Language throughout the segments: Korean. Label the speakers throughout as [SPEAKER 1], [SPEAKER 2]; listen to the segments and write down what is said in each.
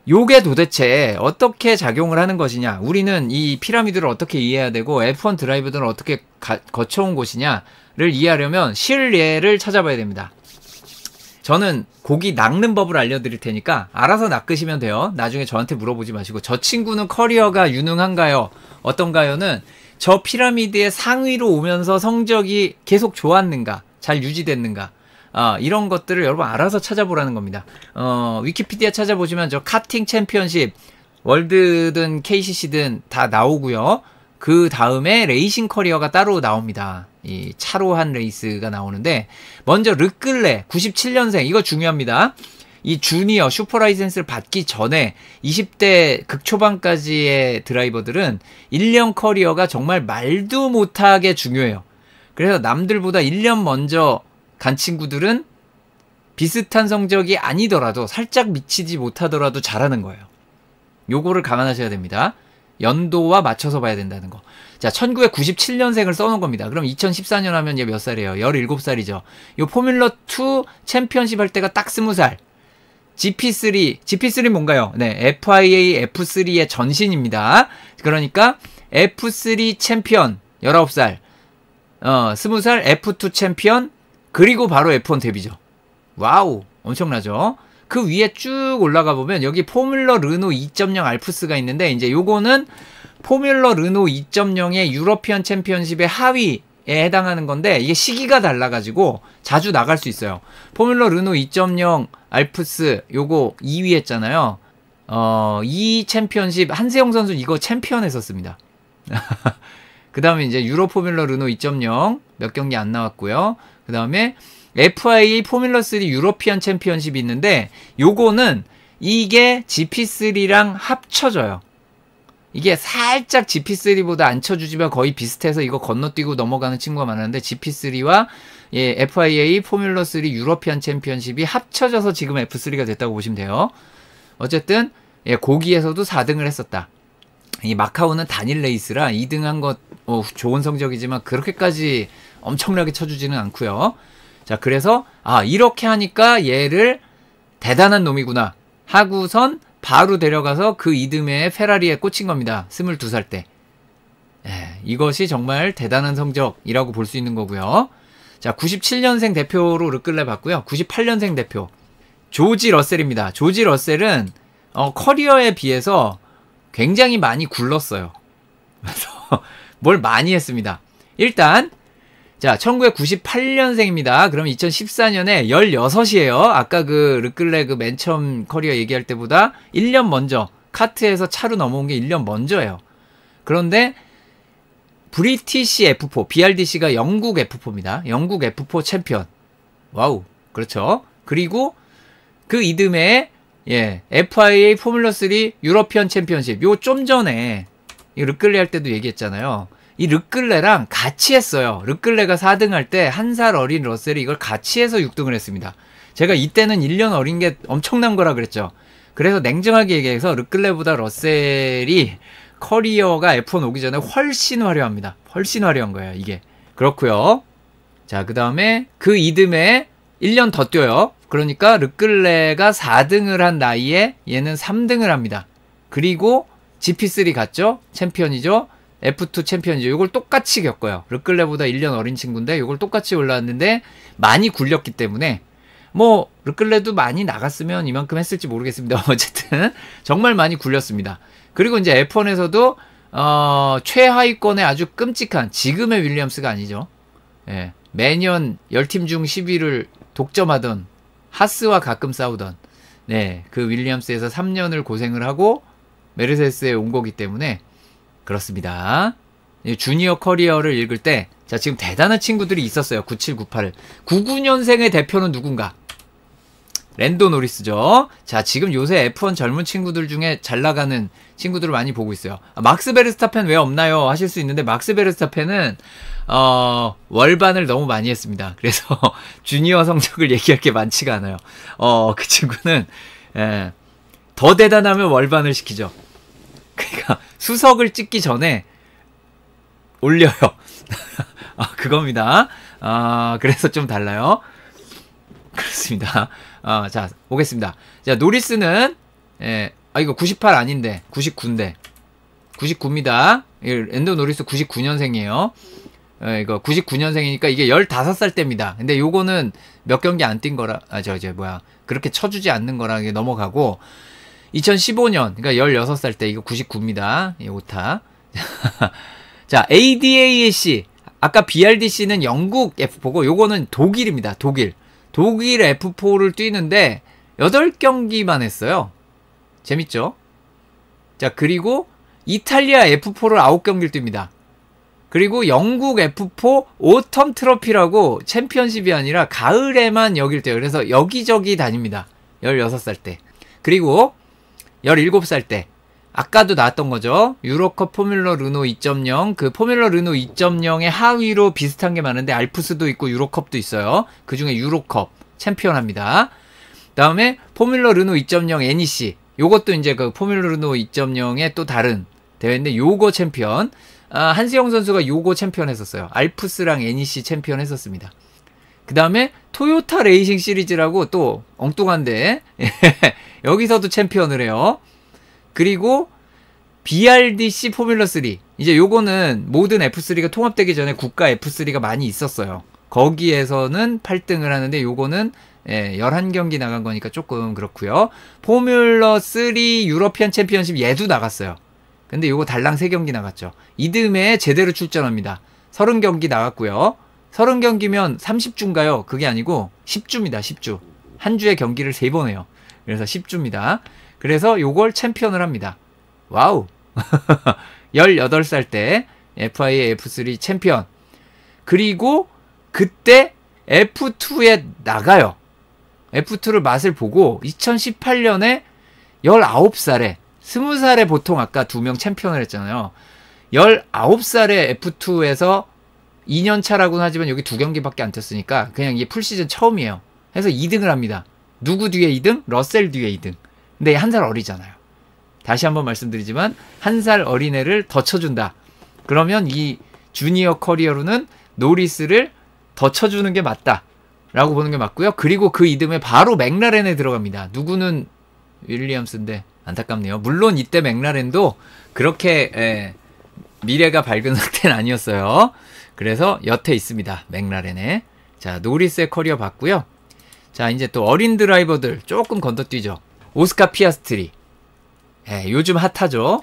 [SPEAKER 1] 요게 도대체 어떻게 작용을 하는 것이냐, 우리는 이 피라미드를 어떻게 이해해야 되고 F1 드라이브들은 어떻게 거쳐온 곳이냐를 이해하려면 실예를 찾아봐야 됩니다. 저는 고기 낚는 법을 알려드릴 테니까 알아서 낚으시면 돼요. 나중에 저한테 물어보지 마시고, 저 친구는 커리어가 유능한가요? 어떤가요?는 저 피라미드의 상위로 오면서 성적이 계속 좋았는가, 잘 유지됐는가, 이런 것들을 여러분 알아서 찾아보라는 겁니다. 위키피디아 찾아보시면 저 카팅 챔피언십, 월드든 KCC든 다 나오고요. 그 다음에 레이싱 커리어가 따로 나옵니다. 이 차로 한 레이스가 나오는데, 먼저 르클레 97년생, 이거 중요합니다. 이 주니어 슈퍼 라이센스를 받기 전에 20대 극초반까지의 드라이버들은 1년 커리어가 정말 말도 못하게 중요해요. 그래서 남들보다 1년 먼저 간 친구들은 비슷한 성적이 아니더라도, 살짝 미치지 못하더라도 잘하는 거예요. 요거를 감안하셔야 됩니다. 연도와 맞춰서 봐야 된다는 거. 자, 1997년생을 써놓은 겁니다. 그럼 2014년 하면 얘 몇 살이에요? 17살이죠. 요 포뮬러2 챔피언십 할 때가 딱 20살. GP3 뭔가요? 네, FIA F3의 전신입니다. 그러니까 F3 챔피언 19살, 20살 F2 챔피언, 그리고 바로 F1 데뷔죠. 와우, 엄청나죠? 그 위에 쭉 올라가 보면 여기 포뮬러 르노 2.0 알프스가 있는데, 이제 요거는 포뮬러 르노 2.0의 유러피언 챔피언십의 하위에 해당하는 건데, 이게 시기가 달라가지고 자주 나갈 수 있어요. 포뮬러 르노 2.0 알프스 요거 2위 했잖아요. 이 챔피언십 한세용 선수 이거 챔피언 했었습니다. 그 다음에 이제 유로 포뮬러 르노 2.0 몇 경기 안 나왔고요. 그 다음에 FIA 포뮬러3 유러피안 챔피언십이 있는데, 요거는 이게 GP3랑 합쳐져요. 이게 살짝 GP3보다 안 쳐주지만 거의 비슷해서 이거 건너뛰고 넘어가는 친구가 많았는데, GP3와 FIA 포뮬러3 유러피안 챔피언십이 합쳐져서 지금 F3가 됐다고 보시면 돼요. 어쨌든 고기에서도 4등을 했었다. 이 마카오는 단일 레이스라 2등한 것 좋은 성적이지만 그렇게까지 엄청나게 쳐주지는 않고요. 자, 그래서 이렇게 하니까 얘를 대단한 놈이구나 하고선 바로 데려가서 그 이듬해 페라리에 꽂힌 겁니다. 22살 때. 이것이 정말 대단한 성적이라고 볼 수 있는 거고요. 자, 97년생 대표로 르클레 봤고요. 98년생 대표 조지 러셀입니다. 조지 러셀은 커리어에 비해서 굉장히 많이 굴렀어요. 그래서 뭘 많이 했습니다. 일단 자, 1998년생입니다. 그럼 2014년에 16이에요. 아까 그 르클레 그 맨 처음 커리어 얘기할 때보다 1년 먼저, 카트에서 차로 넘어온 게 1년 먼저예요. 그런데 브리티시 F4, BRDC가 영국 F4입니다. 영국 F4 챔피언. 와우, 그렇죠. 그리고 그 이듬해 FIA 포뮬러3 유러피언 챔피언십, 요 좀 전에 이 르클레 할 때도 얘기했잖아요. 이 르클레랑 같이 했어요. 르클레가 4등 할 때 1살 어린 러셀이 이걸 같이 해서 6등을 했습니다. 제가 이때는 1년 어린 게 엄청난 거라 그랬죠. 그래서 냉정하게 얘기해서 르클레보다 러셀이 커리어가 F1 오기 전에 훨씬 화려합니다. 훨씬 화려한 거예요, 이게. 그렇고요. 자, 그 다음에 그 이듬해 1년 더 뛰어요. 그러니까 르클레가 4등을 한 나이에 얘는 3등을 합니다. 그리고 GP3 갔죠? 챔피언이죠? F2 챔피언이죠. 이걸 똑같이 겪어요. 르클레보다 1년 어린 친구인데 이걸 똑같이 올라왔는데 많이 굴렸기 때문에, 뭐 르클레도 많이 나갔으면 이만큼 했을지 모르겠습니다. 어쨌든 정말 많이 굴렸습니다. 그리고 이제 F1에서도 최하위권의 아주 끔찍한, 지금의 윌리엄스가 아니죠. 매년 10팀 중 10위를 독점하던, 하스와 가끔 싸우던 그 윌리엄스에서 3년을 고생을 하고 메르세데스에 온 거기 때문에 그렇습니다. 주니어 커리어를 읽을 때, 자, 지금 대단한 친구들이 있었어요. 97, 98. 99년생의 대표는 누군가? 랜도 노리스죠. 자, 지금 요새 F1 젊은 친구들 중에 잘 나가는 친구들을 많이 보고 있어요. 막스 베르스타펜 왜 없나요? 하실 수 있는데, 막스 베르스타펜은 월반을 너무 많이 했습니다. 그래서 주니어 성적을 얘기할 게 많지가 않아요. 그 친구는 더 대단하면 월반을 시키죠. 그러니까 수석을 찍기 전에 올려요. 그겁니다. 그래서 좀 달라요. 그렇습니다. 자, 보겠습니다. 자, 노리스는 아, 이거 98 아닌데. 99인데. 99입니다. 엔도 노리스 99년생이에요. 이거 99년생이니까 이게 15살 때입니다. 근데 요거는 몇 경기 안 뛴 거라, 그렇게 쳐주지 않는 거라 이게 넘어가고, 2015년, 그러니까 16살 때, 이거 99입니다. 이 오타. 자, ADAC. 아까 BRDC는 영국 F4고, 요거는 독일입니다. 독일 F4를 뛰는데, 8경기만 했어요. 재밌죠? 자, 그리고 이탈리아 F4를 9경기를 뜁니다. 그리고 영국 F4 오텀 트로피라고 챔피언십이 아니라 가을에만 여길 때요. 그래서 여기저기 다닙니다. 16살 때. 그리고 17살 때. 아까도 나왔던 거죠. 유로컵 포뮬러 르노 2.0. 그 포뮬러 르노 2.0의 하위로 비슷한 게 많은데 알프스도 있고 유로컵도 있어요. 그 중에 유로컵 챔피언 합니다. 다음에 포뮬러 르노 2.0 NEC. 요것도 이제 그 포뮬러 르노 2.0의 또 다른 대회인데 요거 챔피언. 한수영 선수가 요거 챔피언 했었어요. 알프스랑 NEC 챔피언 했었습니다. 그 다음에 토요타 레이싱 시리즈라고 또 엉뚱한데 여기서도 챔피언을 해요. 그리고 BRDC 포뮬러 3. 이제 요거는 모든 F3가 통합되기 전에 국가 F3가 많이 있었어요. 거기에서는 8등을 하는데 요거는 11경기 나간 거니까 조금 그렇고요. 포뮬러 3 유러피안 챔피언십 얘도 나갔어요. 근데 요거 달랑 3경기 나갔죠. 이듬해 제대로 출전합니다. 30경기 나갔고요. 30경기면 30주인가요? 그게 아니고 10주입니다. 10주. 한 주에 경기를 3번 해요. 그래서 10주입니다. 그래서 요걸 챔피언을 합니다. 와우. 18살 때 FIA F3 챔피언. 그리고 그때 F2에 나가요. F2를 맛을 보고 2018년에 19살에 20살에 보통 아까 2명 챔피언을 했잖아요. 19살에 F2에서 2년 차라고는 하지만 여기 2경기밖에 안 뛰었으니까 그냥 이게 풀시즌 처음이에요. 해서 2등을 합니다. 누구 뒤에 2등? 러셀 뒤에 2등. 근데 1살 어리잖아요. 다시 한번 말씀드리지만 1살 어린애를 더 쳐준다. 그러면 이 주니어 커리어로는 노리스를 더 쳐주는 게 맞다. 라고 보는 게 맞고요. 그리고 그 이듬해 바로 맥라렌에 들어갑니다. 누구는 윌리엄스인데 안타깝네요. 물론 이때 맥라렌도 그렇게 미래가 밝은 상태는 아니었어요. 그래서 여태 있습니다. 맥라렌에. 자, 노리스의 커리어 봤고요. 자, 이제 또 어린 드라이버들 조금 건너뛰죠. 오스카 피아스트리. 요즘 핫하죠.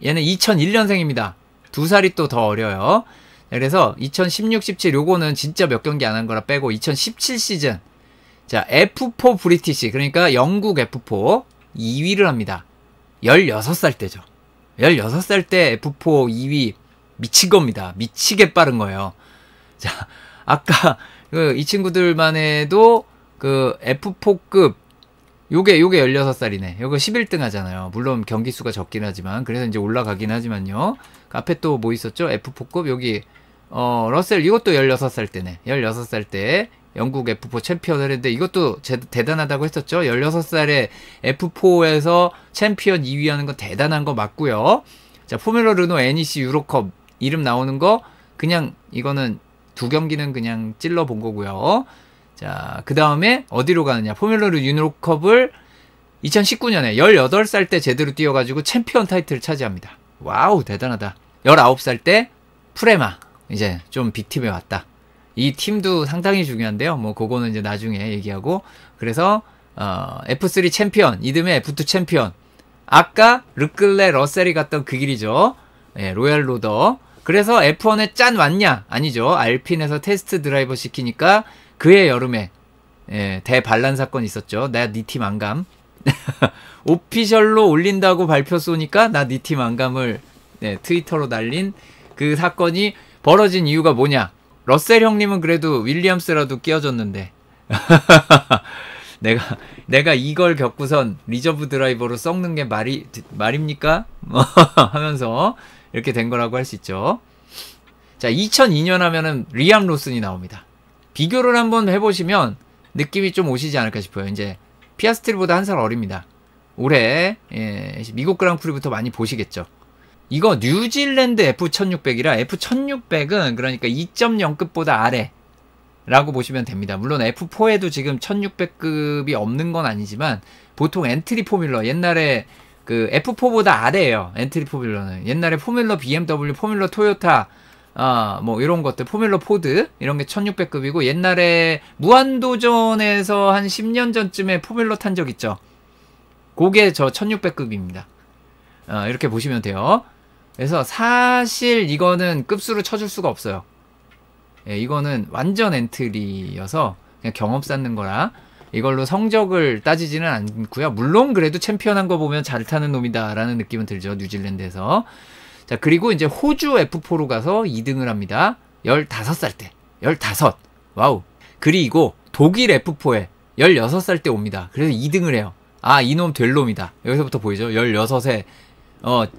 [SPEAKER 1] 얘는 2001년생입니다. 2살이 또 더 어려요. 그래서 2016, 17 요거는 진짜 몇 경기 안 한 거라 빼고 2017 시즌. 자, F4 브리티시. 그러니까 영국 F4 2위를 합니다. 16살 때죠. 16살 때 F4 2위 미친 겁니다. 미치게 빠른 거예요. 자, 아까 이 친구들만 해도 그 F4급 요게 16살이네. 요거 11등 하잖아요. 물론 경기 수가 적긴 하지만 그래서 이제 올라가긴 하지만요. 그 앞에 또 뭐 있었죠? F4급 여기 러셀 이것도 16살 때네. 16살 때 영국 F4 챔피언을 했는데 이것도 대단하다고 했었죠. 16살에 F4에서 챔피언 2위 하는 건 대단한 거 맞고요. 자, 포뮬러 르노 NEC 유로컵 이름 나오는 거 그냥 이거는 2경기는 그냥 찔러 본 거고요. 자, 그 다음에 어디로 가느냐. 포뮬러 르 유로컵을 2019년에 18살 때 제대로 뛰어가지고 챔피언 타이틀을 차지합니다. 와우, 대단하다. 19살 때 프레마. 이제 좀 빅팀에 왔다. 이 팀도 상당히 중요한데요. 뭐 그거는 이제 나중에 얘기하고. 그래서 F3 챔피언, 이듬해 F2 챔피언. 아까 르클레 러셀이 갔던 그 길이죠. 로얄 로더. 그래서 F1에 짠 왔냐? 아니죠. 알핀에서 테스트 드라이버 시키니까 그해 여름에 대반란 사건 있었죠. 나 니 팀 안 감. 오피셜로 올린다고 발표 쏘니까 나 니 팀 안 감을 트위터로 날린 그 사건이 벌어진 이유가 뭐냐? 러셀 형님은 그래도 윌리엄스라도 끼워줬는데 내가 이걸 겪고선 리저브 드라이버로 썩는 게 말입니까? 하면서 이렇게 된 거라고 할 수 있죠. 자, 2002년 하면은 리암 로슨이 나옵니다. 비교를 한번 해보시면 느낌이 좀 오시지 않을까 싶어요. 이제 피아스트리보다 1살 어립니다. 올해 미국 그랑프리부터 많이 보시겠죠. 이거 뉴질랜드 F1600이라 F1600은 그러니까 2.0급보다 아래라고 보시면 됩니다. 물론 F4에도 지금 1600급이 없는 건 아니지만 보통 엔트리 포뮬러 옛날에 그 F4보다 아래예요. 엔트리 포뮬러는 옛날에 포뮬러 BMW, 포뮬러 토요타 뭐 이런 것들 포뮬러 포드 이런 게 1600급이고 옛날에 무한도전에서 한 10년 전쯤에 포뮬러 탄 적 있죠. 그게 저 1600급입니다. 이렇게 보시면 돼요. 그래서 사실 이거는 급수로 쳐줄 수가 없어요. 예, 이거는 완전 엔트리여서 그냥 경험 쌓는 거라 이걸로 성적을 따지지는 않고요. 물론 그래도 챔피언한 거 보면 잘 타는 놈이다 라는 느낌은 들죠. 뉴질랜드에서. 자, 그리고 이제 호주 F4로 가서 2등을 합니다. 15살 때. 15. 와우. 그리고 독일 F4에 16살 때 옵니다. 그래서 2등을 해요. 아, 이놈 될 놈이다. 여기서부터 보이죠? 16세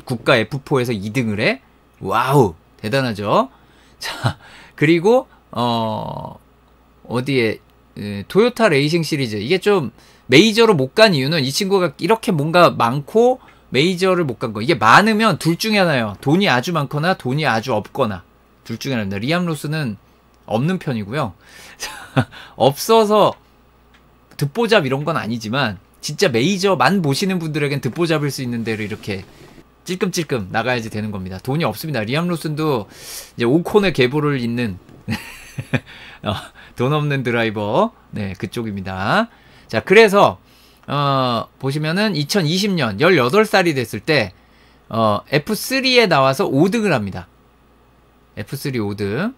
[SPEAKER 1] 국가 F4에서 2등을 해? 와우. 대단하죠? 자, 그리고 어디에 토요타 레이싱 시리즈. 이게 좀 메이저로 못 간 이유는 이 친구가 이렇게 뭔가 많고 메이저를 못 간 거. 이게 많으면 둘 중에 하나예요. 돈이 아주 많거나 돈이 아주 없거나. 둘 중에 하나입니다. 리암 로스는 없는 편이고요. 없어서 듣보잡 이런 건 아니지만 진짜 메이저만 보시는 분들에겐 듣보잡일 수 있는 데를 이렇게 찔끔찔끔 나가야지 되는 겁니다. 돈이 없습니다. 리암 로슨도 이제 오콘의 계보를 잇는 돈 없는 드라이버 네 그쪽입니다. 자 그래서 보시면은 2020년 18살이 됐을 때 F3에 나와서 5등을 합니다. F3 5등.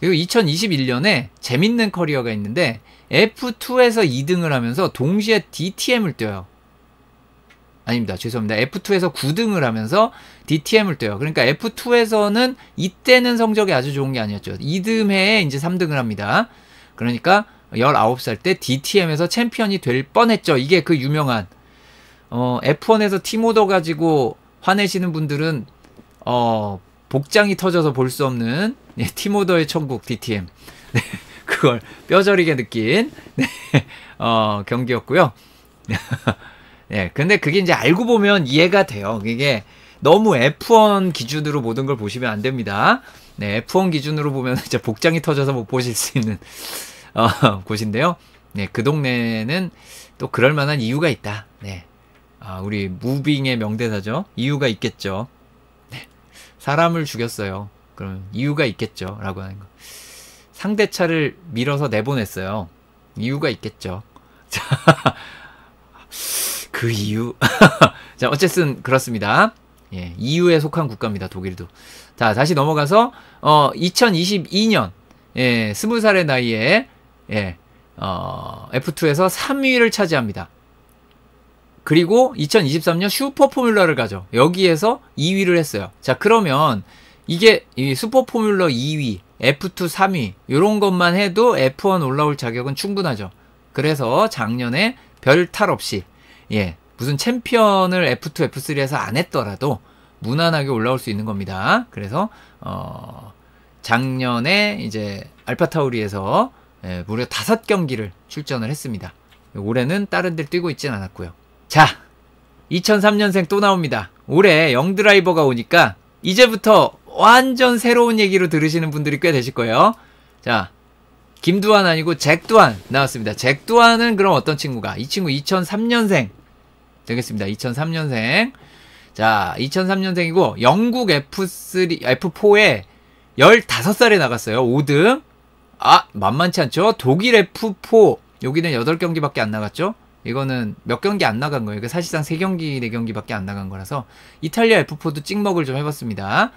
[SPEAKER 1] 그리고 2021년에 재밌는 커리어가 있는데 F2에서 2등을 하면서 동시에 DTM을 뛰어요. 아닙니다. 죄송합니다. F2에서 9등을 하면서 DTM을 뛰어요. 그러니까 F2에서는 이때는 성적이 아주 좋은 게 아니었죠. 2등 해에 이제 3등을 합니다. 그러니까 19살 때 DTM에서 챔피언이 될 뻔했죠. 이게 그 유명한 F1에서 티모더 가지고 화내시는 분들은 복장이 터져서 볼 수 없는 티모더의 천국 DTM 네, 그걸 뼈저리게 느낀 네, 경기였고요. 네, 근데 그게 이제 알고 보면 이해가 돼요. 이게 너무 F1 기준으로 모든 걸 보시면 안 됩니다. 네, F1 기준으로 보면 이제 복장이 터져서 못 보실 수 있는 곳인데요. 네, 그 동네는 또 그럴 만한 이유가 있다. 네, 우리 무빙의 명대사죠. 이유가 있겠죠. 네, 사람을 죽였어요. 그럼 이유가 있겠죠. 라고 하는 거. 상대차를 밀어서 내보냈어요. 이유가 있겠죠. 자, 그 이유. 자, 어쨌든 그렇습니다. 예, EU에 속한 국가입니다. 독일도. 자, 다시 넘어가서 2022년 예, 20살의 나이에 예, F2에서 3위를 차지합니다. 그리고 2023년 슈퍼 포뮬러를 가죠. 여기에서 2위를 했어요. 자, 그러면 이게 이 슈퍼 포뮬러 2위, F2 3위 이런 것만 해도 F1 올라올 자격은 충분하죠. 그래서 작년에 별 탈 없이 예, 무슨 챔피언을 F2, F3에서 안 했더라도 무난하게 올라올 수 있는 겁니다. 그래서 작년에 이제 알파타우리에서 예, 무려 5경기를 출전을 했습니다. 올해는 다른 데 뛰고 있진 않았고요. 자, 2003년생 또 나옵니다. 올해 영드라이버가 오니까 이제부터 완전 새로운 얘기로 들으시는 분들이 꽤 되실 거예요. 자, 김두한 아니고 잭두한 나왔습니다. 잭두한은 그럼 어떤 친구가? 이 친구 2003년생 되겠습니다. 2003년생. 자, 2003년생이고 영국 F3, F4에 15살에 나갔어요. 5등. 아, 만만치 않죠? 독일 F4 여기는 8경기밖에 안 나갔죠? 이거는 몇 경기 안 나간 거예요. 사실상 3경기, 4경기밖에 안 나간 거라서 이탈리아 F4도 찍먹을 좀 해봤습니다.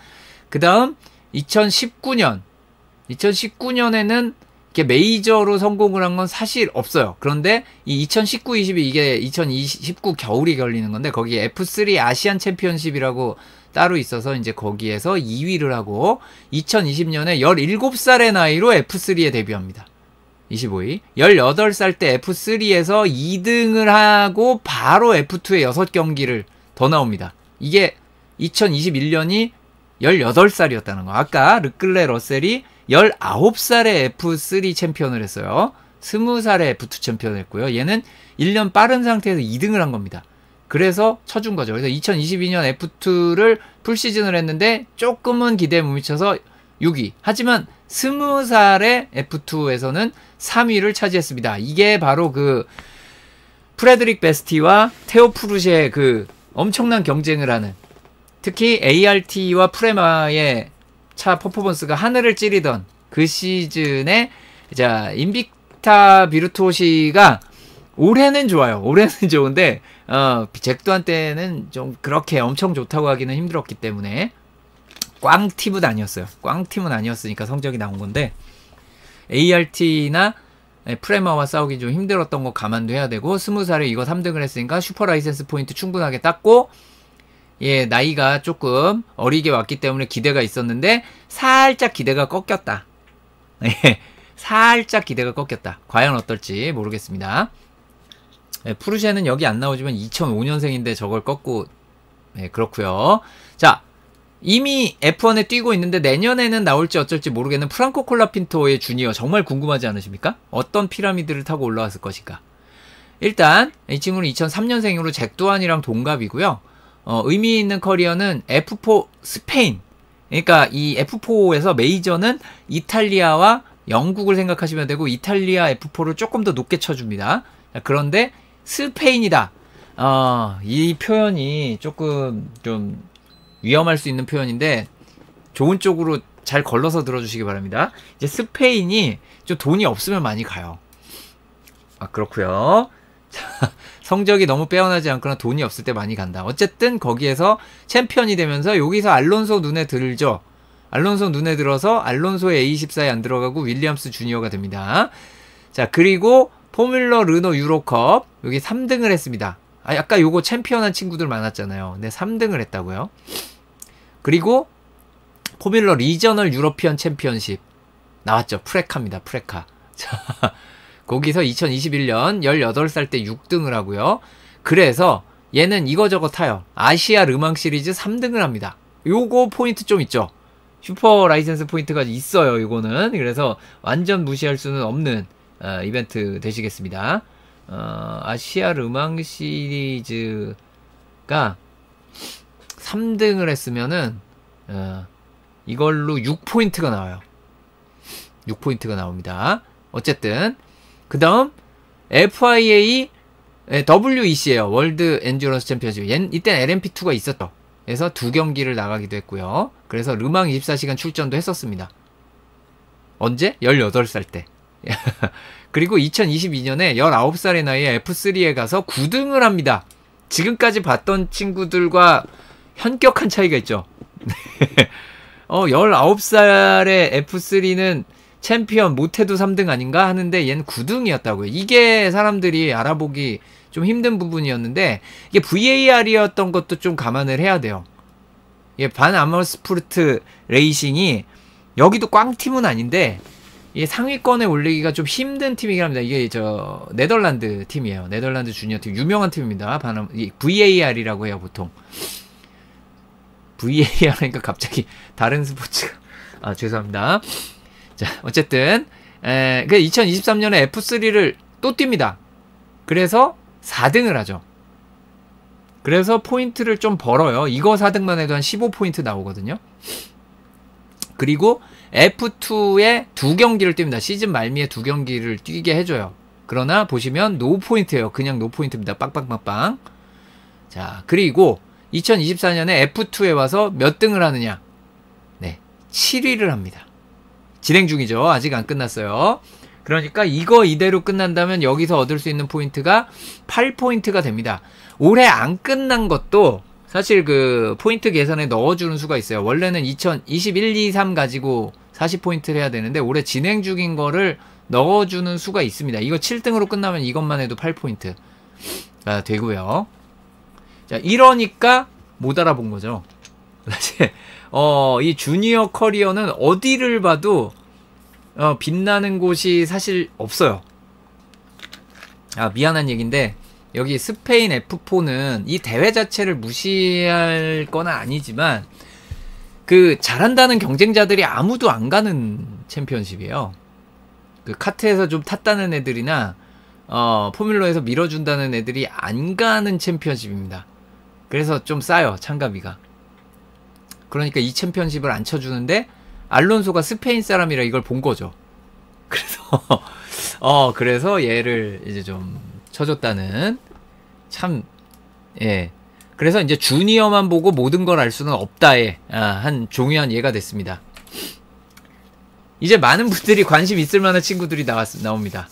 [SPEAKER 1] 그 다음 2019년에는 이렇게 메이저로 성공을 한 건 사실 없어요. 그런데 이 2019, 22 이게 2029 겨울이 걸리는 건데 거기에 F3 아시안 챔피언십이라고 따로 있어서 이제 거기에서 2위를 하고 2020년에 17살의 나이로 F3에 데뷔합니다. 25위. 18살 때 F3에서 2등을 하고 바로 F2에 6경기를 더 나옵니다. 이게 2021년이 18살이었다는 거. 아까 르클레 러셀이 19살에 F3 챔피언을 했어요. 20살에 F2 챔피언을 했고요. 얘는 1년 빠른 상태에서 2등을 한 겁니다. 그래서 쳐준 거죠. 그래서 2022년 F2를 풀시즌을 했는데 조금은 기대에 못 미쳐서 6위. 하지만 20살의 F2에서는 3위를 차지했습니다. 이게 바로 그 프레드릭 베스티와 테오 푸르쉐의 그 엄청난 경쟁을 하는, 특히 ART와 프레마의 차 퍼포먼스가 하늘을 찌르던 그 시즌에, 자, 인빅타 비르투오시가 올해는 좋아요. 올해는 좋은데 잭도한테는 좀 그렇게 엄청 좋다고 하기는 힘들었기 때문에 꽝팀은 아니었어요. 꽝팀은 아니었으니까 성적이 나온 건데, ART나 프레마와 싸우기 좀 힘들었던 거 감안도 해야 되고, 20살에 이거 3등을 했으니까 슈퍼 라이센스 포인트 충분하게 땄고, 예, 나이가 조금 어리게 왔기 때문에 기대가 있었는데 살짝 기대가 꺾였다. 예, 살짝 기대가 꺾였다. 과연 어떨지 모르겠습니다. 예, 푸르쉐는 여기 안 나오지만 2005년생인데 저걸 꺾고, 예, 그렇고요. 자, 이미 F1에 뛰고 있는데 내년에는 나올지 어쩔지 모르겠는 프랑코 콜라핀토의 주니어, 정말 궁금하지 않으십니까? 어떤 피라미드를 타고 올라왔을 것인가. 일단 이 친구는 2003년생으로 잭도안이랑 동갑이고요. 의미 있는 커리어는 F4 스페인, 그러니까 이 F4에서 메이저는 이탈리아와 영국을 생각하시면 되고, 이탈리아 F4를 조금 더 높게 쳐줍니다. 그런데 스페인이다. 이 표현이 조금 좀 위험할 수 있는 표현인데 좋은 쪽으로 잘 걸러서 들어주시기 바랍니다. 이제 스페인이 좀 돈이 없으면 많이 가요. 그렇고요. 자, 성적이 너무 빼어나지 않거나 돈이 없을 때 많이 간다. 어쨌든 거기에서 챔피언이 되면서 여기서 알론소 눈에 들죠. 알론소 눈에 들어서 알론소의 A24에 안 들어가고 윌리엄스 주니어가 됩니다. 자, 그리고 포뮬러 르노 유로컵 여기 3등을 했습니다. 아까 요거 챔피언한 친구들 많았잖아요. 근데 3등을 했다고요. 그리고 포뮬러 리저널 유러피언 챔피언십 나왔죠. 프레카입니다. 프레카. 자, 거기서 2021년 18살 때 6등을 하고요. 그래서 얘는 이거저거 타요. 아시아 르망 시리즈 3등을 합니다. 요거 포인트 좀 있죠. 슈퍼 라이센스 포인트가 있어요. 이거는. 그래서 완전 무시할 수는 없는 이벤트 되시겠습니다. 아시아 르망 시리즈가 3등을 했으면은 이걸로 6포인트가 나와요. 6포인트가 나옵니다. 어쨌든 그 다음 FIA WEC예요. 월드 엔듀런스 챔피언십. 이때는 LMP2가 있었죠. 그래서 2경기를 나가기도 했고요. 그래서 르망 24시간 출전도 했었습니다. 언제? 18살 때. 그리고 2022년에 19살의 나이에 F3에 가서 9등을 합니다. 지금까지 봤던 친구들과 현격한 차이가 있죠. 19살의 F3는 챔피언 못해도 3등 아닌가 하는데 얘는 9등이었다고요. 이게 사람들이 알아보기 좀 힘든 부분이었는데, 이게 VAR이었던 것도 좀 감안을 해야 돼요. 이게 반 아머스푸르트 레이싱이 여기도 꽝팀은 아닌데 이게 상위권에 올리기가 좀 힘든 팀이긴 합니다. 이게 저 네덜란드 팀이에요. 네덜란드 주니어 팀. 유명한 팀입니다. VAR이라고 해요, 보통. VAR 하니까 갑자기 다른 스포츠가. 죄송합니다. 자, 어쨌든 2023년에 F3를 또 뜁니다. 그래서 4등을 하죠. 그래서 포인트를 좀 벌어요. 이거 4등만 해도 한 15포인트 나오거든요. 그리고 F2에 2경기를 뜁니다. 시즌 말미에 2경기를 뛰게 해줘요. 그러나 보시면 노포인트예요. 그냥 노포인트입니다. 빵빵빵빵. 자, 그리고 2024년에 F2에 와서 몇 등을 하느냐? 네, 7위를 합니다. 진행 중이죠. 아직 안 끝났어요. 그러니까 이거 이대로 끝난다면 여기서 얻을 수 있는 포인트가 8포인트가 됩니다. 올해 안 끝난 것도 사실 그 포인트 계산에 넣어주는 수가 있어요. 원래는 2021, 2, 3 가지고 40포인트를 해야 되는데 올해 진행 중인 거를 넣어주는 수가 있습니다. 이거 7등으로 끝나면 이것만 해도 8포인트가 되고요. 자, 이러니까 못 알아본 거죠. 사실 이 주니어 커리어는 어디를 봐도 빛나는 곳이 사실 없어요. 미안한 얘기인데 여기 스페인 F4는 이 대회 자체를 무시할 건 아니지만 그 잘한다는 경쟁자들이 아무도 안 가는 챔피언십이에요. 그 카트에서 좀 탔다는 애들이나 포뮬러에서 밀어준다는 애들이 안 가는 챔피언십입니다. 그래서 좀 싸요, 참가비가. 그러니까 이 챔피언십을 안 쳐주는데 알론소가 스페인 사람이라 이걸 본 거죠. 그래서 그래서 얘를 이제 좀 쳐줬다는 참, 예. 그래서 이제 주니어만 보고 모든 걸 알 수는 없다에 한 종이한 예가 됐습니다. 이제 많은 분들이 관심 있을 만한 친구들이 나옵니다.